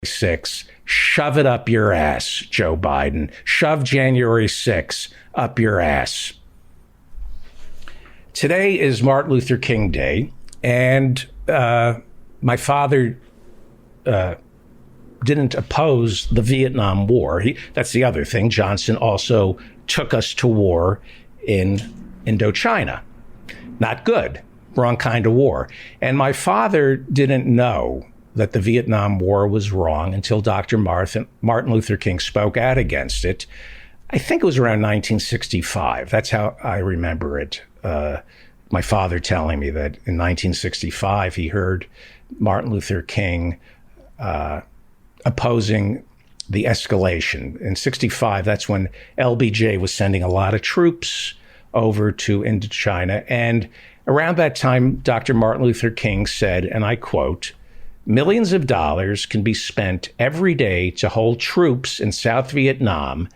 6th. Shove it up your ass, Joe Biden. Shove January 6th up your ass. Today is Martin Luther King Day, and my father didn't oppose the Vietnam War. That's the other thing. Johnson also took us to war in Indochina. Not good. Wrong kind of war. And my father didn't know that the Vietnam War was wrong until Dr. Martin Luther King spoke out against it. I think it was around 1965. That's how I remember it. My father telling me that in 1965 he heard Martin Luther King opposing the escalation. In 65, that's when LBJ was sending a lot of troops over to Indochina. And around that time, Dr. Martin Luther King said, and I quote, "Millions of dollars can be spent every day to hold troops in South Vietnam,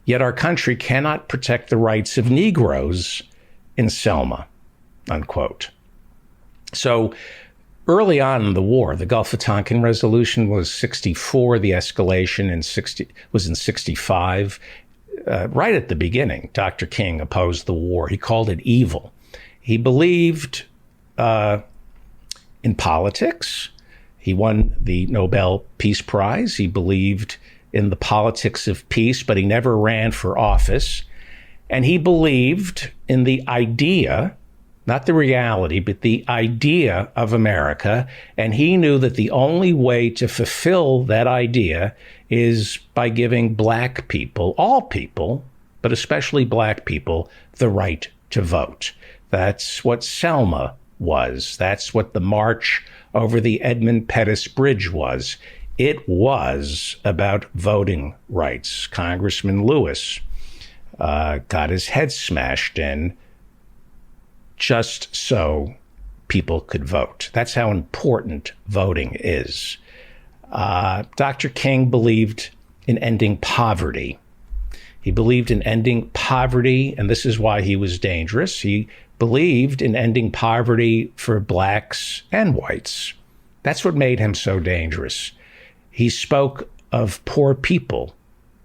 yet our country cannot protect the rights of Negroes in Selma," unquote. So early on in the war, the Gulf of Tonkin resolution was 64. The escalation was in 65. Right at the beginning, Dr. King opposed the war. He called it evil. He believed in politics. He won the Nobel Peace Prize. He believed in the politics of peace, but he never ran for office. And he believed in the idea, not the reality, but the idea of America. And he knew that the only way to fulfill that idea is by giving black people, all people, but especially black people, the right to vote. That's what Selma was. That's what the march over the Edmund Pettus Bridge was. It was about voting rights. Congressman Lewis got his head smashed in just so people could vote. That's how important voting is. Dr. King believed in ending poverty. He believed in ending poverty, and this is why he was dangerous. He believed in ending poverty for blacks and whites. That's what made him so dangerous. He spoke of poor people,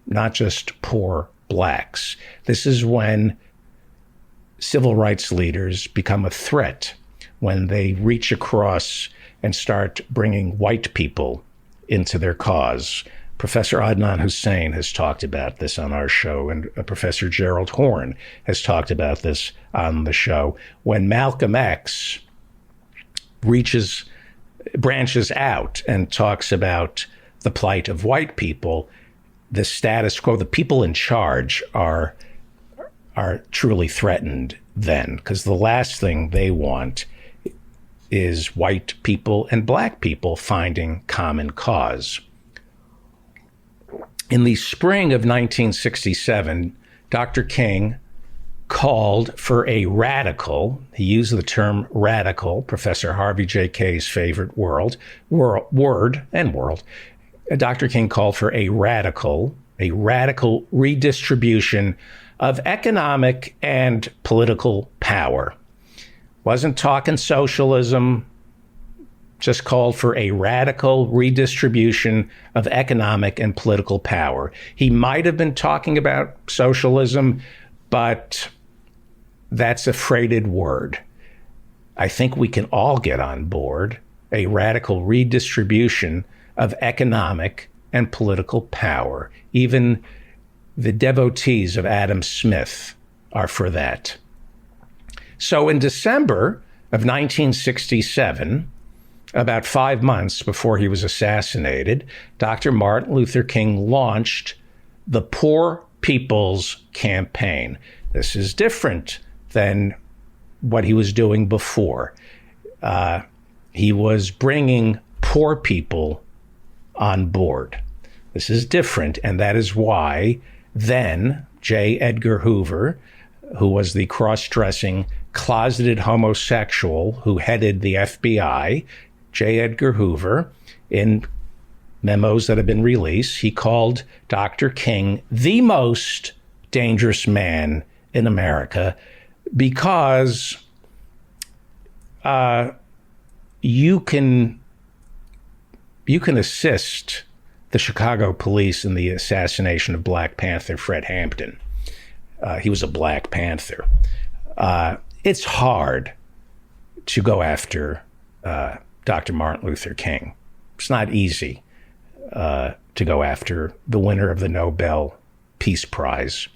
not just poor blacks. This is when civil rights leaders become a threat, when they reach across and start bringing white people into their cause. Professor Adnan Hussein has talked about this on our show, and Professor Gerald Horne has talked about this on the show. When Malcolm X branches out and talks about the plight of white people, the status quo, the people in charge are truly threatened then, because the last thing they want is white people and black people finding common cause. In the spring of 1967, Dr. King called for a radical, he used the term radical, Professor Harvey J. Kaye's favorite word. Dr. King called for a radical redistribution of economic and political power. Wasn't talking socialism, just called for a radical redistribution of economic and political power. He might have been talking about socialism, but that's a freighted word. I think we can all get on board a radical redistribution of economic and political power. Even the devotees of Adam Smith are for that. So in December of 1967, about 5 months before he was assassinated, Dr. Martin Luther King launched the Poor People's Campaign. This is different than what he was doing before. He was bringing poor people on board. This is different, and that is why then J. Edgar Hoover, who was the cross-dressing, closeted homosexual who headed the FBI, J. Edgar Hoover, in memos that have been released, he called Dr. King the most dangerous man in America because you can you can assist the Chicago police in the assassination of Black Panther Fred Hampton. He was a Black Panther. It's hard to go after Dr. Martin Luther King. It's not easy to go after the winner of the Nobel Peace Prize,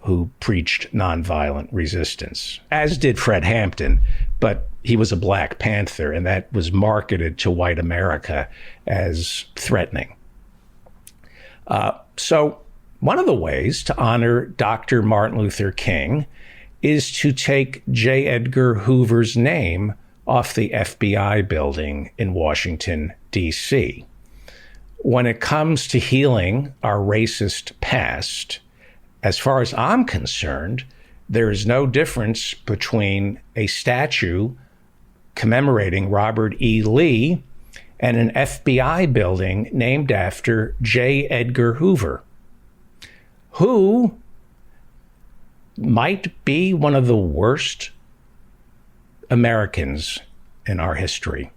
who preached nonviolent resistance, as did Fred Hampton, but he was a Black Panther, and that was marketed to white America as threatening. So one of the ways to honor Dr. Martin Luther King is to take J. Edgar Hoover's name off the FBI building in Washington, D.C. When it comes to healing our racist past, as far as I'm concerned, there is no difference between a statue commemorating Robert E. Lee and an FBI building named after J. Edgar Hoover, who might be one of the worst Americans in our history.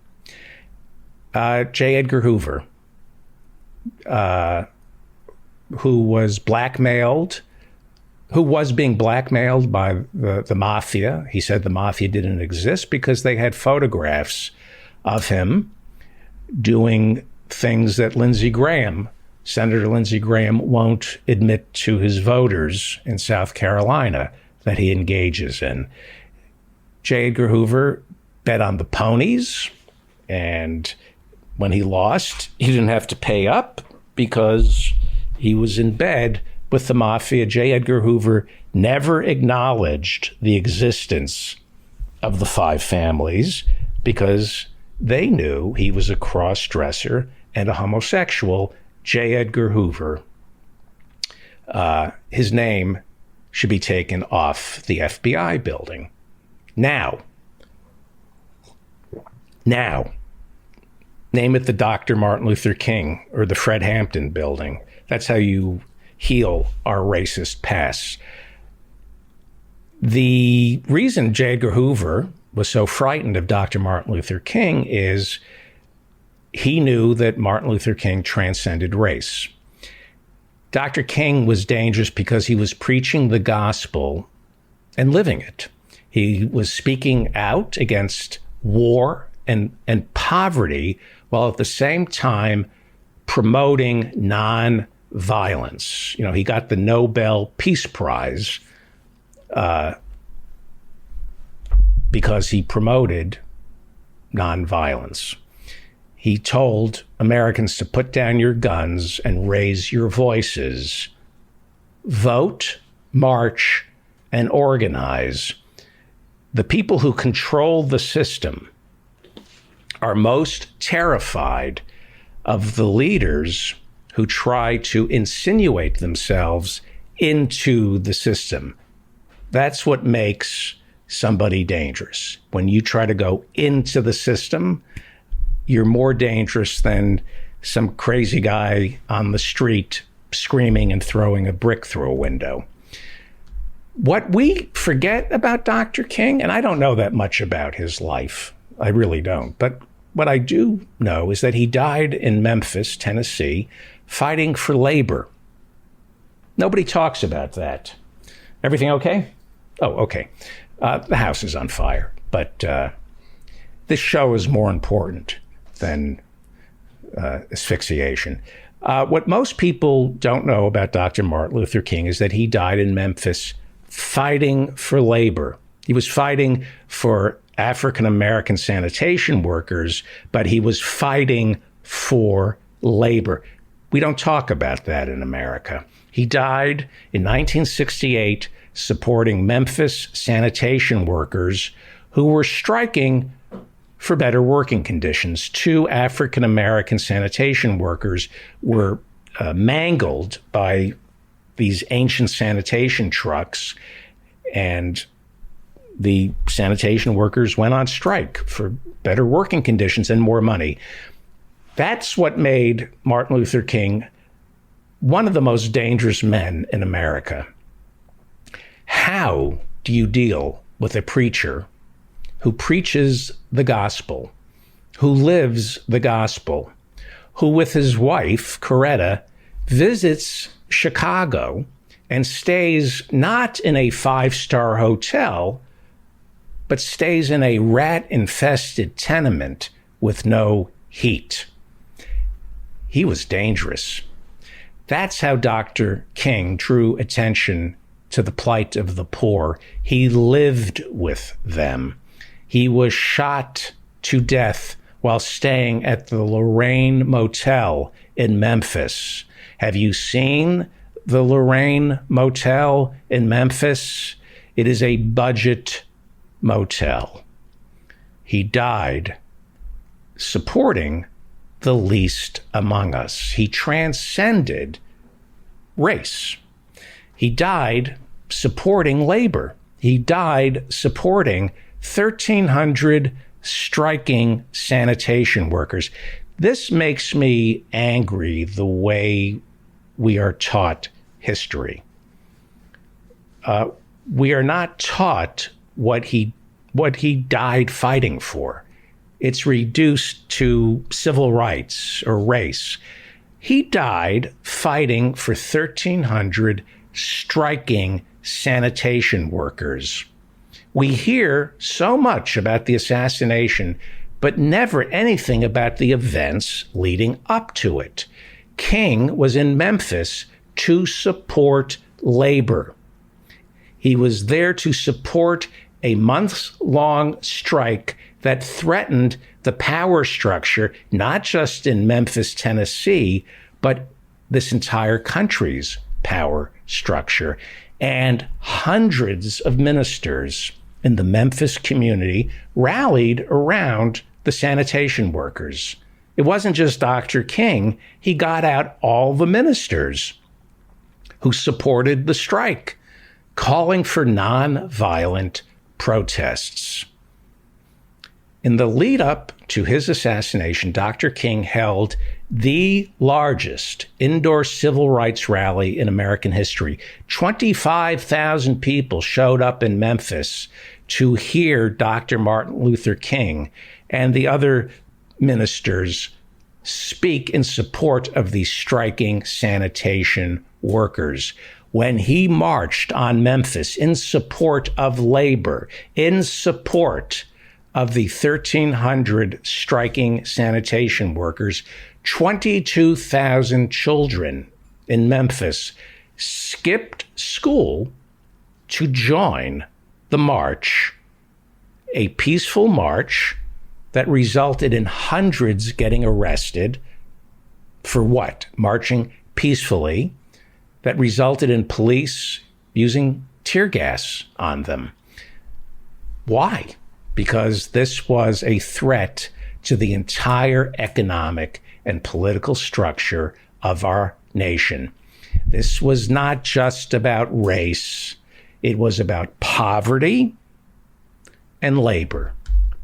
J. Edgar Hoover, who was being blackmailed by the mafia. He said the mafia didn't exist because they had photographs of him doing things that Senator Lindsey Graham won't admit to his voters in South Carolina that he engages in. J. Edgar Hoover bet on the ponies, and when he lost, he didn't have to pay up because he was in bed with the mafia. J. Edgar Hoover never acknowledged the existence of the five families because they knew he was a cross-dresser and a homosexual. J. Edgar Hoover, his name should be taken off the FBI building. Now, name it the Dr. Martin Luther King or the Fred Hampton building. That's how you heal our racist past. The reason J. Edgar Hoover was so frightened of Dr. Martin Luther King is he knew that Martin Luther King transcended race. Dr. King was dangerous because he was preaching the gospel and living it. He was speaking out against war and poverty while at the same time promoting non-violence. You know, he got the Nobel Peace Prize because he promoted nonviolence. He told Americans to put down your guns and raise your voices, vote, march, and organize. The people who control the system are most terrified of the leaders who try to insinuate themselves into the system. That's what makes somebody dangerous. When you try to go into the system, you're more dangerous than some crazy guy on the street screaming and throwing a brick through a window. What we forget about Dr. King, and I don't know that much about his life, I really don't, but what I do know is that he died in Memphis, Tennessee, fighting for labor. Nobody talks about that. Everything okay? Oh, okay. The house is on fire, but this show is more important than asphyxiation. What most people don't know about Dr. Martin Luther King is that he died in Memphis fighting for labor. He was fighting for African-American sanitation workers, but he was fighting for labor. We don't talk about that in America. He died in 1968 supporting Memphis sanitation workers who were striking for better working conditions. 2 African-American sanitation workers were mangled by these ancient sanitation trucks, and the sanitation workers went on strike for better working conditions and more money. That's what made Martin Luther King one of the most dangerous men in America. How do you deal with a preacher who preaches the gospel, who lives the gospel, who with his wife, Coretta, visits Chicago and stays not in a five-star hotel, but stays in a rat-infested tenement with no heat. He was dangerous. That's how Dr. King drew attention to the plight of the poor. He lived with them. He was shot to death while staying at the Lorraine Motel in Memphis. Have you seen the Lorraine Motel in Memphis? It is a budget motel. He died supporting the least among us. He transcended race. He died supporting labor. He died supporting 1,300 striking sanitation workers. This makes me angry, the way we are taught history. We are not taught what he died fighting for. It's reduced to civil rights or race. He died fighting for 1,300 striking sanitation workers. We hear so much about the assassination, but never anything about the events leading up to it. King was in Memphis to support labor. He was there to support a months-long strike that threatened the power structure, not just in Memphis, Tennessee, but this entire country's power structure. And hundreds of ministers in the Memphis community rallied around the sanitation workers. It wasn't just Dr. King. He got out all the ministers who supported the strike, calling for nonviolent protests. In the lead up to his assassination, Dr. King held the largest indoor civil rights rally in American history. 25,000 people showed up in Memphis to hear Dr. Martin Luther King and the other ministers speak in support of the striking sanitation workers. When he marched on Memphis in support of labor, in support of the 1,300 striking sanitation workers, 22,000 children in Memphis skipped school to join the march, a peaceful march that resulted in hundreds getting arrested for what? Marching peacefully, that resulted in police using tear gas on them. Why? Because this was a threat to the entire economic and political structure of our nation. This was not just about race. It was about poverty and labor.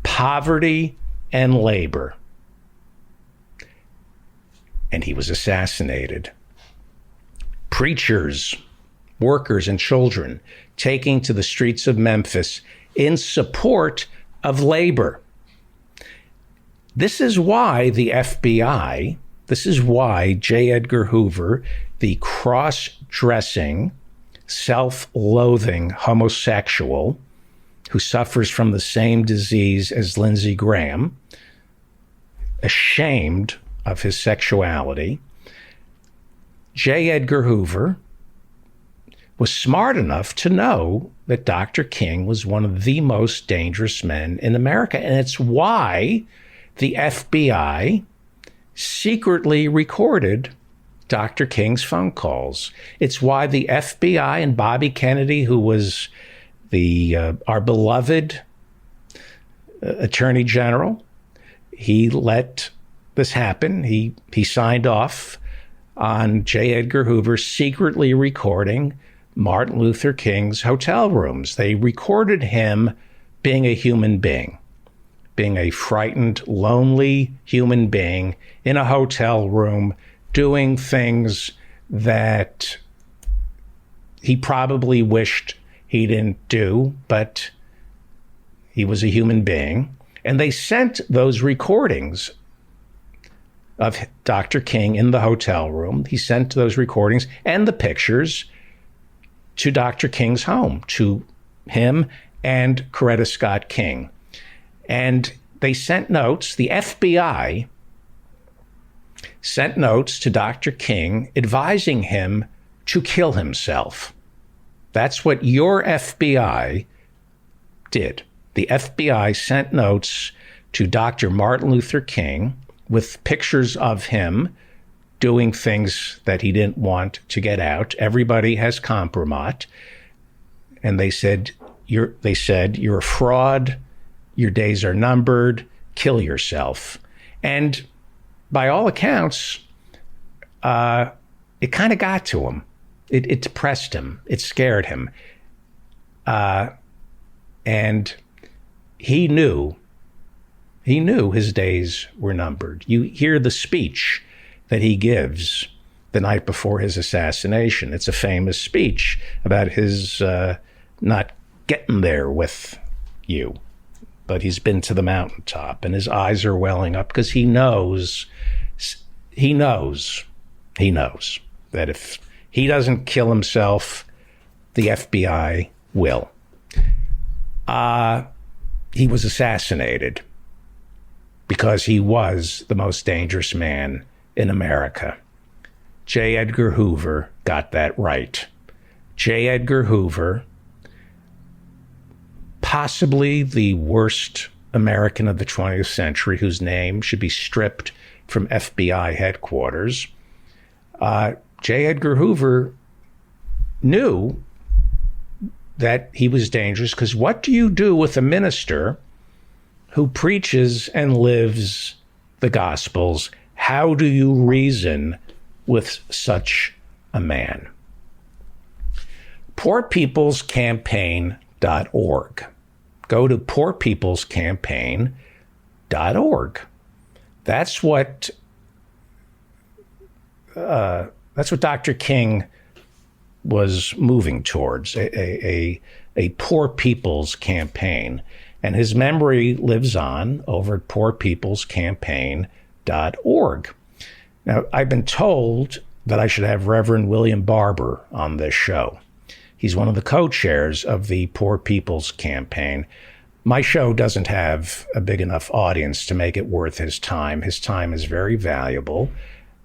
Poverty and labor. And he was assassinated. Preachers, workers, and children taking to the streets of Memphis in support of labor. This is why the FBI, this is why J. Edgar Hoover, the cross-dressing, self-loathing homosexual who suffers from the same disease as Lindsey Graham, ashamed of his sexuality, J. Edgar Hoover was smart enough to know that Dr. King was one of the most dangerous men in America. And it's why the FBI secretly recorded Dr. King's phone calls. It's why the FBI and Bobby Kennedy, who was our beloved Attorney General, he let this happen. He signed off on J. Edgar Hoover secretly recording Martin Luther King's hotel rooms. They recorded him being a human being, being a frightened, lonely human being in a hotel room, doing things that he probably wished he didn't do, but he was a human being. And they sent those recordings of Dr. King in the hotel room. He sent those recordings and the pictures to Dr. King's home, to him and Coretta Scott King. And they sent notes. The FBI sent notes to Dr. King advising him to kill himself. That's what your FBI did. The FBI sent notes to Dr. Martin Luther King with pictures of him doing things that he didn't want to get out. Everybody has compromise. And they said, you're a fraud. Your days are numbered. Kill yourself. And by all accounts, it kind of got to him. It depressed him. It scared him. And he knew his days were numbered. You hear the speech that he gives the night before his assassination. It's a famous speech about his not getting there with you, but he's been to the mountaintop, and his eyes are welling up because he knows that if he doesn't kill himself, the FBI will. He was assassinated because he was the most dangerous man in America. J. Edgar Hoover got that right. J. Edgar Hoover, possibly the worst American of the 20th century, whose name should be stripped from FBI headquarters. J. Edgar Hoover knew that he was dangerous, because what do you do with a minister who preaches and lives the Gospels? How do you reason with such a man? poorpeoplescampaign.org. Go to poorpeoplescampaign.org. That's what Dr. King was moving towards, a poor people's campaign. And his memory lives on over at poorpeoplescampaign.org. Now, I've been told that I should have Reverend William Barber on this show. He's one of the co-chairs of the Poor People's Campaign. My show doesn't have a big enough audience to make it worth his time. His time is very valuable.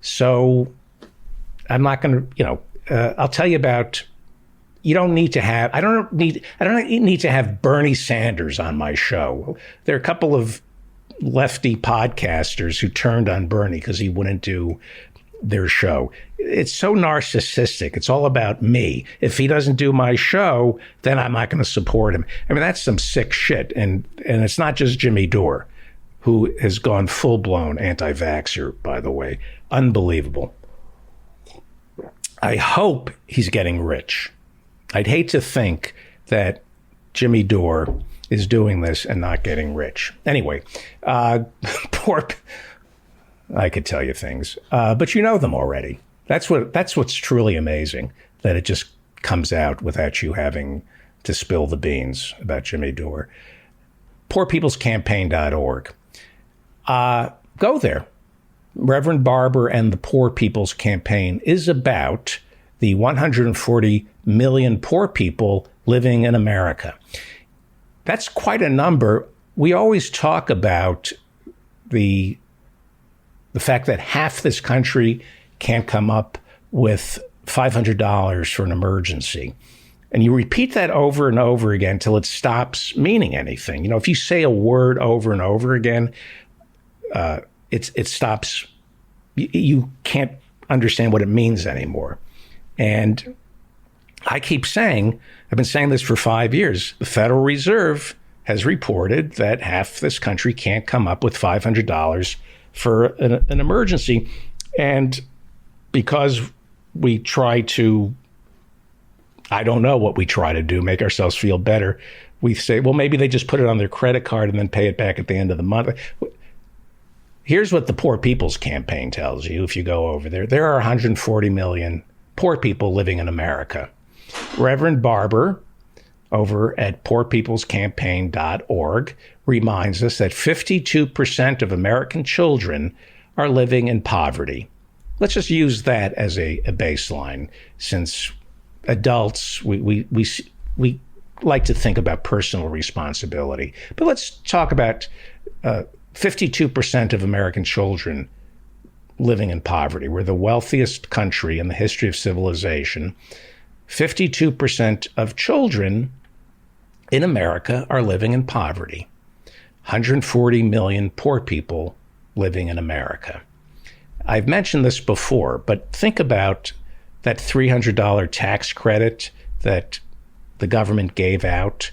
So I'm not going to, I'll tell you about, I don't need to have Bernie Sanders on my show. There are a couple of lefty podcasters who turned on Bernie because he wouldn't do their show. It's so narcissistic. It's all about me. If he doesn't do my show, then I'm not going to support him. I mean, that's some sick shit. And it's not just Jimmy Dore, who has gone full-blown anti-vaxxer, by the way. Unbelievable. I hope he's getting rich. I'd hate to think that Jimmy Dore is doing this and not getting rich. Anyway, I could tell you things, but you know them already. That's what's truly amazing, that it just comes out without you having to spill the beans about Jimmy Dore. poorpeoplescampaign.org. Go there. Reverend Barber and the Poor People's Campaign is about the 140 million poor people living in America. That's quite a number. We always talk about the fact that half this country can't come up with $500 for an emergency. And you repeat that over and over again till it stops meaning anything. If you say a word over and over again, it stops. You can't understand what it means anymore. And I keep saying, I've been saying this for 5 years, the Federal Reserve has reported that half this country can't come up with $500 for an emergency. And because we try to, I don't know what we try to do, make ourselves feel better, we say, well, maybe they just put it on their credit card and then pay it back at the end of the month. Here's what the Poor People's Campaign tells you if you go over there. There are 140 million poor people living in America. Reverend Barber over at poorpeoplescampaign.org reminds us that 52% of American children are living in poverty. Let's just use that as a baseline, since adults, we like to think about personal responsibility. But let's talk about 52% of American children living in poverty. We're the wealthiest country in the history of civilization. 52% of children in America are living in poverty. 140 million poor people living in America. I've mentioned this before, but think about that $300 tax credit that the government gave out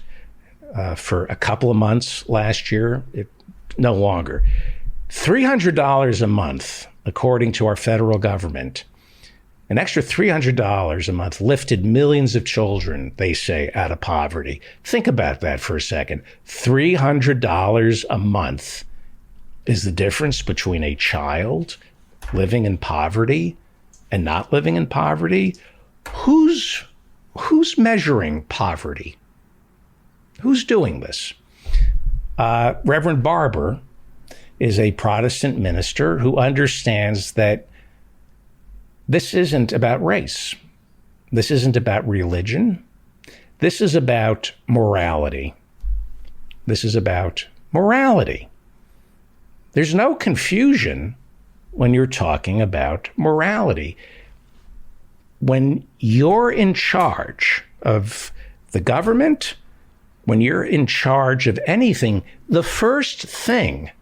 for a couple of months last year. No longer. $300 a month, according to our federal government. An extra $300 a month lifted millions of children, they say, out of poverty. Think about that for a second. $300 a month is the difference between a child living in poverty and not living in poverty. Who's measuring poverty? Who's doing this? Reverend Barber is a Protestant minister who understands that this isn't about race. This isn't about religion. This is about morality. This is about morality. There's no confusion when you're talking about morality. When you're in charge of the government, when you're in charge of anything, the first thing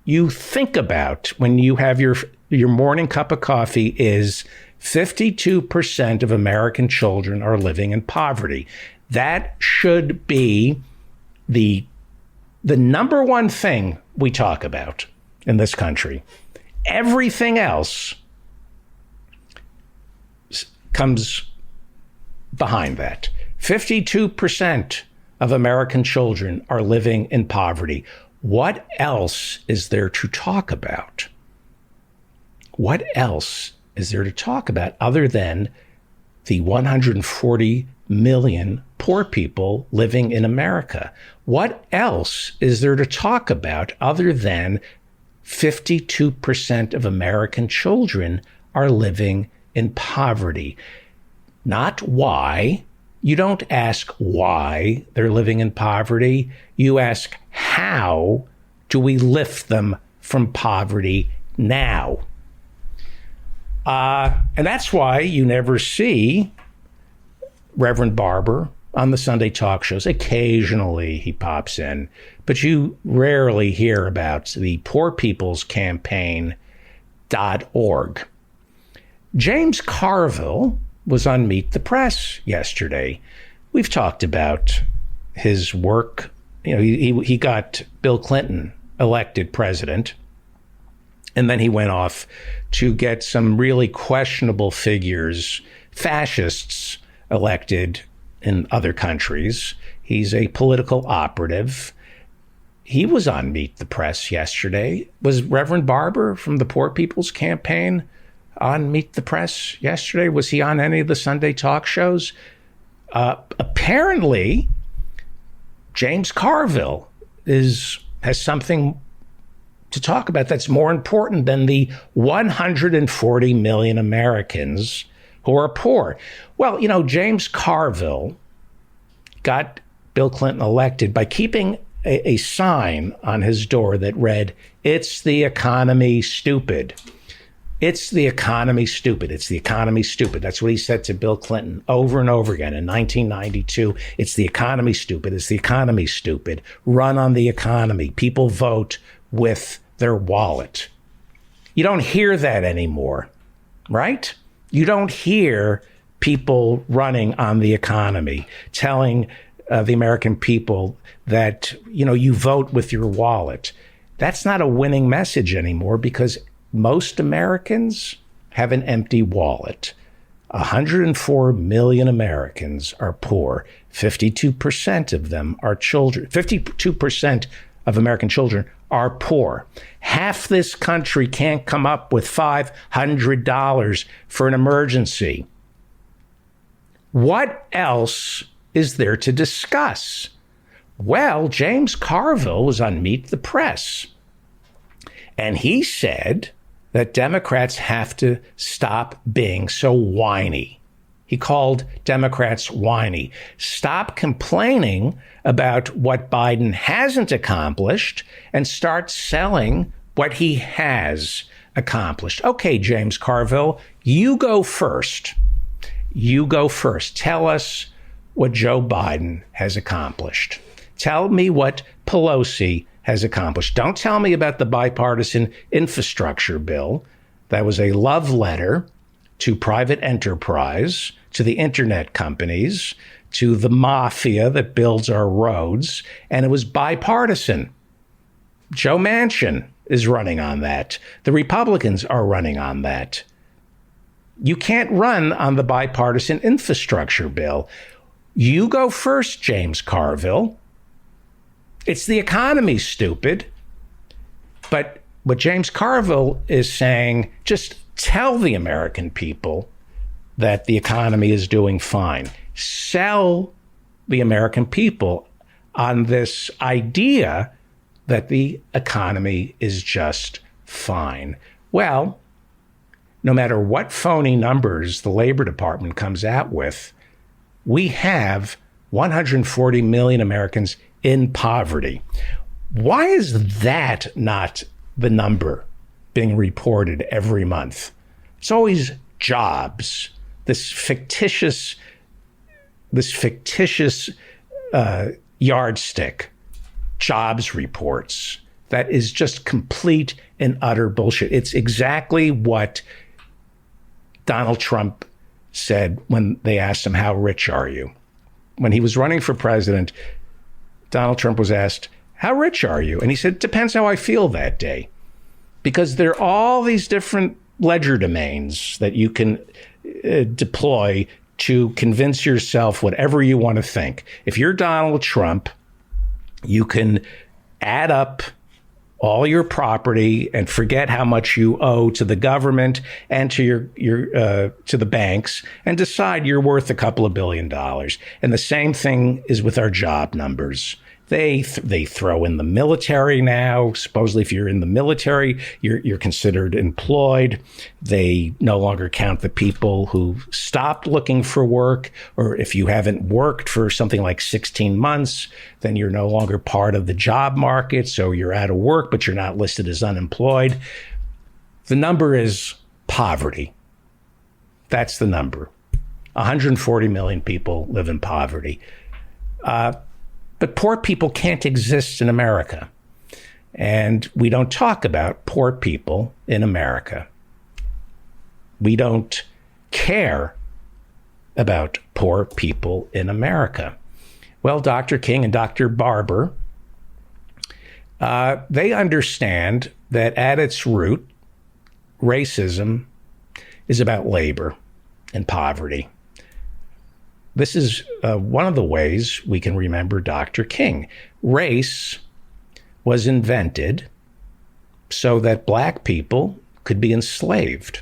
you think about when you have your morning cup of coffee is 52% of American children are living in poverty. That should be the number one thing we talk about in this country. Everything else comes behind that. 52% of American children are living in poverty. What else is there to talk about? What else is there to talk about other than the 140 million poor people living in America? What else is there to talk about other than 52% of American children are living in poverty? Not why. You don't ask why they're living in poverty. You ask, how do we lift them from poverty now? And that's why you never see Reverend Barber on the Sunday talk shows. Occasionally he pops in, but you rarely hear about the Poor People's Campaign.org. James Carville was on Meet the Press yesterday. We've talked about his work. You know, he got Bill Clinton elected president, and then he went off to get some really questionable figures, fascists, elected in other countries. He's a political operative. He was on Meet the Press yesterday. Was Reverend Barber from the Poor People's Campaign on Meet the Press yesterday? Was he on any of the Sunday talk shows? Apparently, James Carville has something to talk about that's more important than the 140 million Americans who are poor. Well, you know, James Carville got Bill Clinton elected by keeping a sign on his door that read, "It's the economy, stupid. It's the economy, stupid. It's the economy, stupid." That's what he said to Bill Clinton over and over again in 1992. It's the economy, stupid. It's the economy, stupid. Run on the economy. People vote with their wallet. You don't hear that anymore, right? You don't hear people running on the economy, telling the American people that, you know, you vote with your wallet. That's not a winning message anymore because most Americans have an empty wallet. 104 million Americans are poor. 52% of them are children. 52% of American children are poor. Half this country can't come up with $500 for an emergency. What else is there to discuss? Well, James Carville was on Meet the Press, and he said that Democrats have to stop being so whiny. He called Democrats whiny. Stop complaining about what Biden hasn't accomplished and start selling what he has accomplished. Okay, James Carville, you go first. You go first. Tell us what Joe Biden has accomplished. Tell me what Pelosi has accomplished. Don't tell me about the bipartisan infrastructure bill. That was a love letter to private enterprise, to the internet companies, to the mafia that builds our roads, and it was bipartisan. Joe Manchin is running on that. The Republicans are running on that. You can't run on the bipartisan infrastructure bill. You go first, James Carville. It's the economy, stupid. But what James Carville is saying, just tell the American people that the economy is doing fine. Sell the American people on this idea that the economy is just fine. Well, no matter what phony numbers the Labor Department comes out with, we have 140 million Americans in poverty. Why is that not the number being reported every month? It's always jobs, this fictitious yardstick, jobs reports. That is just complete and utter bullshit. It's exactly what Donald Trump said when they asked him, how rich are you? When he was running for president, Donald Trump was asked, how rich are you? And he said, depends how I feel that day. Because there are all these different ledger domains that you can deploy to convince yourself whatever you want to think. If you're Donald Trump, you can add up all your property and forget how much you owe to the government and to your to the banks and decide you're worth a couple of $1 billion. And the same thing is with our job numbers. They throw in the military now. Supposedly, if you're in the military, you're considered employed. They no longer count the people who stopped looking for work, or if you haven't worked for something like 16 months, then you're no longer part of the job market. So you're out of work, but you're not listed as unemployed. The number is poverty. That's the number. 140 million people live in poverty. But poor people can't exist in America. And we don't talk about poor people in America. We don't care about poor people in America. Well, Dr. King and Dr. Barber, they understand that at its root, racism is about labor and poverty. This is one of the ways we can remember Dr. King. Race was invented so that black people could be enslaved.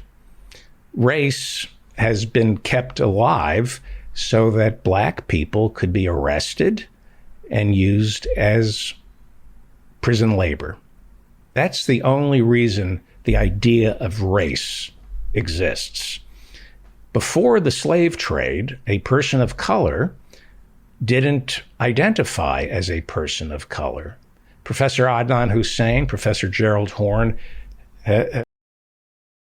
Race has been kept alive so that black people could be arrested and used as prison labor. That's the only reason the idea of race exists. Before the slave trade, a person of color didn't identify as a person of color. Professor Adnan Hussein, Professor Gerald Horne